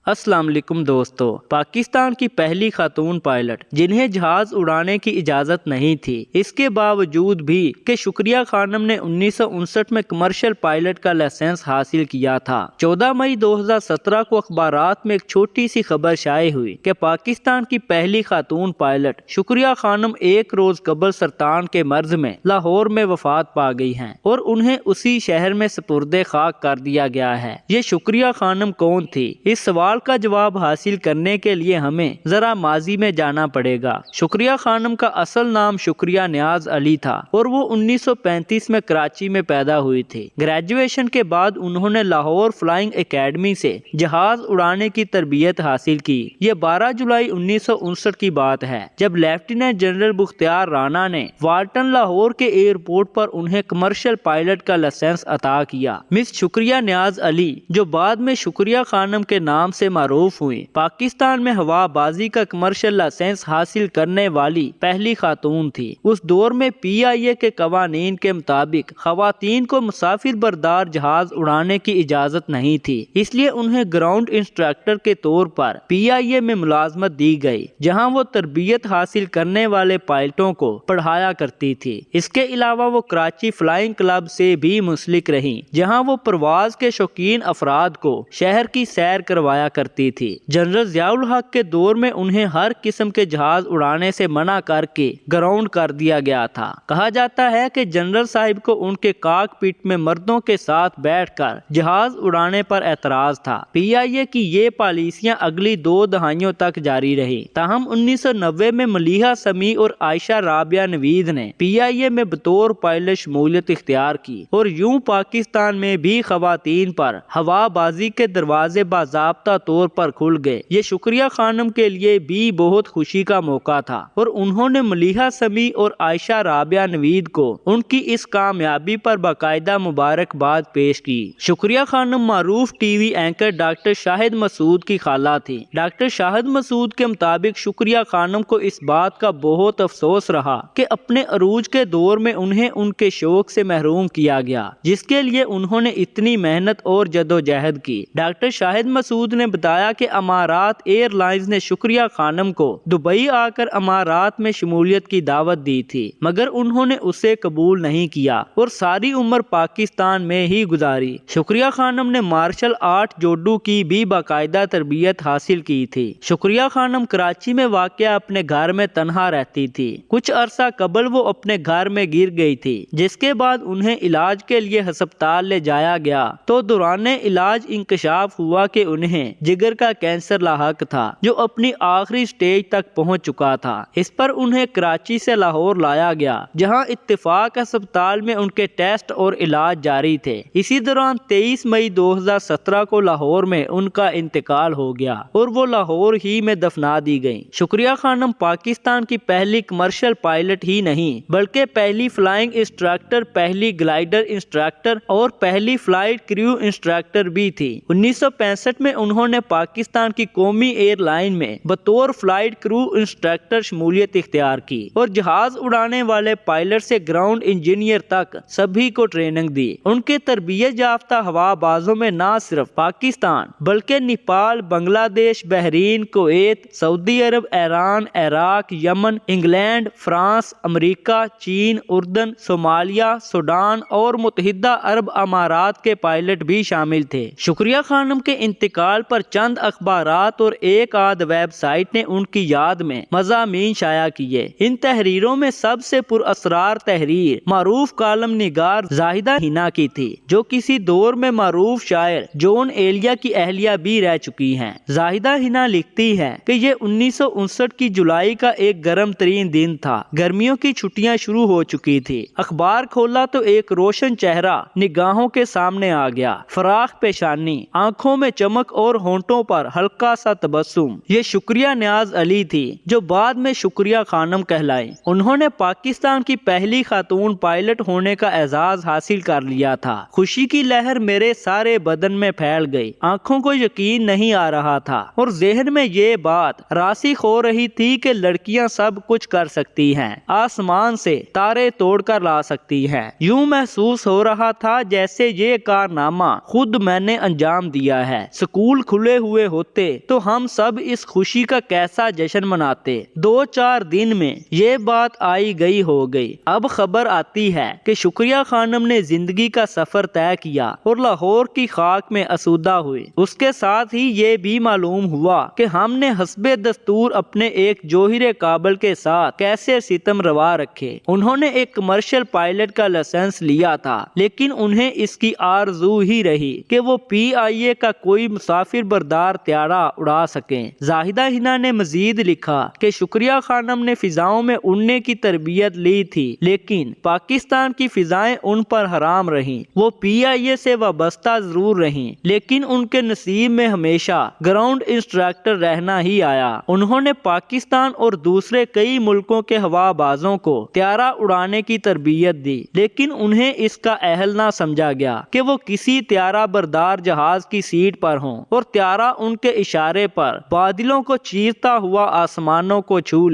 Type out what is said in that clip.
السلام علیکم دوستو، پاکستان کی پہلی خاتون پائلٹ جنہیں جہاز اڑانے کی اجازت نہیں تھی، اس کے باوجود بھی کہ شکریہ خانم نے 1959 میں کمرشل پائلٹ کا لائسنس حاصل کیا تھا۔ 14 مئی 2017 کو اخبارات میں ایک چھوٹی سی خبر شائع ہوئی کہ پاکستان کی پہلی خاتون پائلٹ شکریہ خانم ایک روز قبل سرطان کے مرض میں لاہور میں وفات پا گئی ہیں اور انہیں اسی شہر میں سپرد خاک کر دیا گیا ہے۔ یہ شکریہ خانم کون تھی؟ اس سوال کا جواب حاصل کرنے کے لیے ہمیں ذرا ماضی میں جانا پڑے گا۔ شکریہ خانم کا اصل نام شکریہ نیاز علی تھا اور وہ 1935 میں کراچی میں پیدا ہوئی تھی۔ گریجویشن کے بعد انہوں نے لاہور فلائنگ اکیڈمی سے جہاز اڑانے کی تربیت حاصل کی۔ یہ 12 جولائی 1959 کی بات ہے جب لیفٹیننٹ جنرل بختیار رانا نے والٹن لاہور کے ایئرپورٹ پر انہیں کمرشل پائلٹ کا لائسنس عطا کیا۔ مس شکریہ نیاز علی، جو بعد میں شکریہ خانم کے نام سے معروف ہوئی، پاکستان میں ہوا بازی کا کمرشل لائسنس حاصل کرنے والی پہلی خاتون تھی۔ اس دور میں PIA کے قوانین کے مطابق خواتین کو مسافر بردار جہاز اڑانے کی اجازت نہیں تھی، اس لیے انہیں گراؤنڈ انسٹرکٹر کے طور پر PIA میں ملازمت دی گئی، جہاں وہ تربیت حاصل کرنے والے پائلٹوں کو پڑھایا کرتی تھی۔ اس کے علاوہ وہ کراچی فلائنگ کلب سے بھی منسلک رہیں، جہاں وہ پرواز کے شوقین افراد کو شہر کی سیر کروایا کرتی تھی۔ جنرل ضیاء الحق کے دور میں انہیں ہر قسم کے جہاز اڑانے سے منع کر کے گراؤنڈ کر دیا گیا تھا۔ کہا جاتا ہے کہ جنرل صاحب کو ان کے کاک پیٹ میں مردوں کے ساتھ بیٹھ کر جہاز اڑانے پر اعتراض تھا۔ PIA کی یہ پالیسیاں اگلی 2 دہائیوں تک جاری رہی، تاہم 1990 میں ملیحہ سمیع اور عائشہ رابعہ نوید نے PIA میں بطور پائلٹ شمولیت اختیار کی اور یوں پاکستان میں بھی خواتین پر ہوا بازی کے دروازے باضابطہ طور پر کھل گئے۔ یہ شکریہ خانم کے لیے بھی بہت خوشی کا موقع تھا اور انہوں نے ملیحہ سمیع اور عائشہ رابعہ نوید کو ان کی اس کامیابی پر باقاعدہ مبارکباد پیش کی۔ شکریہ خانم معروف ٹی وی اینکر ڈاکٹر شاہد مسعود کی خالہ تھی۔ ڈاکٹر شاہد مسعود کے مطابق شکریہ خانم کو اس بات کا بہت افسوس رہا کہ اپنے عروج کے دور میں انہیں ان کے شوق سے محروم کیا گیا، جس کے لیے انہوں نے اتنی محنت اور جدوجہد کی۔ ڈاکٹر شاہد مسعود نے بتایا کہ امارات ایئر لائنز نے شکریہ خانم کو دبئی آ کر امارات میں شمولیت کی دعوت دی تھی، مگر انہوں نے اسے قبول نہیں کیا اور ساری عمر پاکستان میں ہی گزاری۔ شکریہ خانم نے مارشل آرٹ جوڈو کی بھی باقاعدہ تربیت حاصل کی تھی۔ شکریہ خانم کراچی میں واقع اپنے گھر میں تنہا رہتی تھی۔ کچھ عرصہ قبل وہ اپنے گھر میں گر گئی تھی، جس کے بعد انہیں علاج کے لیے ہسپتال لے جایا گیا تو دوران علاج انکشاف ہوا کہ انہیں جگر کا کینسر لاحق تھا، جو اپنی آخری سٹیج تک پہنچ چکا تھا۔ اس پر انہیں کراچی سے لاہور لایا گیا، جہاں اتفاق ہسپتال میں ان کے ٹیسٹ اور علاج جاری تھے۔ اسی دوران 23 مئی 2017 کو لاہور میں ان کا انتقال ہو گیا اور وہ لاہور ہی میں دفنا دی گئیں۔ شکریہ خانم پاکستان کی پہلی کمرشل پائلٹ ہی نہیں بلکہ پہلی فلائنگ انسٹرکٹر، پہلی گلائیڈر انسٹرکٹر اور پہلی فلائٹ کریو انسٹرکٹر بھی تھی۔ 1965 میں انہوں نے پاکستان کی قومی ایئر لائن میں بطور فلائٹ کرو انسٹرکٹر شمولیت اختیار کی اور جہاز اڑانے والے پائلٹ سے گراؤنڈ انجینئر تک سبھی کو ٹریننگ دی۔ ان کے تربیت یافتہ ہوا بازوں میں نہ صرف پاکستان بلکہ نیپال، بنگلہ دیش، بحرین، کویت، سعودی عرب، ایران، عراق، یمن، انگلینڈ، فرانس، امریکہ، چین، اردن، صومالیہ، سوڈان اور متحدہ عرب امارات کے پائلٹ بھی شامل تھے۔ شکریہ خانم کے انتقال پر چند اخبارات اور ایک آدھ ویب سائٹ نے ان کی یاد میں مضامین شائع کیے۔ ان تحریروں میں سب سے پر اسرار تحریر معروف کالم نگار زاہدہ ہنا کی تھی، جو کسی دور میں معروف شاعر جون ایلیا کی اہلیہ بھی رہ چکی ہیں۔ زاہدہ ہنا لکھتی ہے کہ یہ 1959 کی جولائی کا ایک گرم ترین دن تھا۔ گرمیوں کی چھٹیاں شروع ہو چکی تھی۔ اخبار کھولا تو ایک روشن چہرہ نگاہوں کے سامنے آ گیا، فراخ پیشانی، آنکھوں میں چمک اور ہونٹوں پر ہلکا سا تبسم۔ یہ شکریہ نیاز علی تھی، جو بعد میں شکریہ خانم کہلائیں۔ انہوں نے پاکستان کی پہلی خاتون پائلٹ ہونے کا اعزاز حاصل کر لیا تھا۔ خوشی کی لہر میرے سارے بدن میں پھیل گئی، آنکھوں کو یقین نہیں آ رہا تھا اور ذہن میں یہ بات راسخ ہو رہی تھی کہ لڑکیاں سب کچھ کر سکتی ہیں، آسمان سے تارے توڑ کر لا سکتی ہیں۔ یوں محسوس ہو رہا تھا جیسے یہ کارنامہ خود میں نے انجام دیا ہے۔ سکول کھلے ہوئے ہوتے تو ہم سب اس خوشی کا کیسا جشن مناتے۔ 2-4 دن میں یہ بات آئی گئی ہو گئی۔ اب خبر آتی ہے کہ شکریہ خانم نے زندگی کا سفر طے کیا اور لاہور کی خاک میں آسودہ ہوئے۔ اس کے ساتھ ہی یہ بھی معلوم ہوا کہ ہم نے حسب دستور اپنے ایک جوہر کابل کے ساتھ کیسے ستم روا رکھے۔ انہوں نے ایک کمرشل پائلٹ کا لائسنس لیا تھا، لیکن انہیں اس کی آرزو ہی رہی کہ وہ PIA کا کوئی مسافر بردار طیارہ اڑا سکیں۔ زاہدہ حنا نے مزید لکھا کہ شکریہ خانم نے فضاؤں میں اڑنے کی تربیت لی تھی، لیکن پاکستان کی فضائیں ان پر حرام رہیں۔ وہ PIA سے وابستہ ضرور رہیں، لیکن ان کے نصیب میں ہمیشہ گراؤنڈ انسٹرکٹر رہنا ہی آیا۔ انہوں نے پاکستان اور دوسرے کئی ملکوں کے ہوا بازوں کو طیارہ اڑانے کی تربیت دی، لیکن انہیں اس کا اہل نہ سمجھا گیا کہ وہ کسی طیارہ بردار جہاز کی سیٹ پر ہوں اور طیارہ ان کے اشارے پر بادلوں کو چیرتا ہوا آسمانوں کو چھو لے۔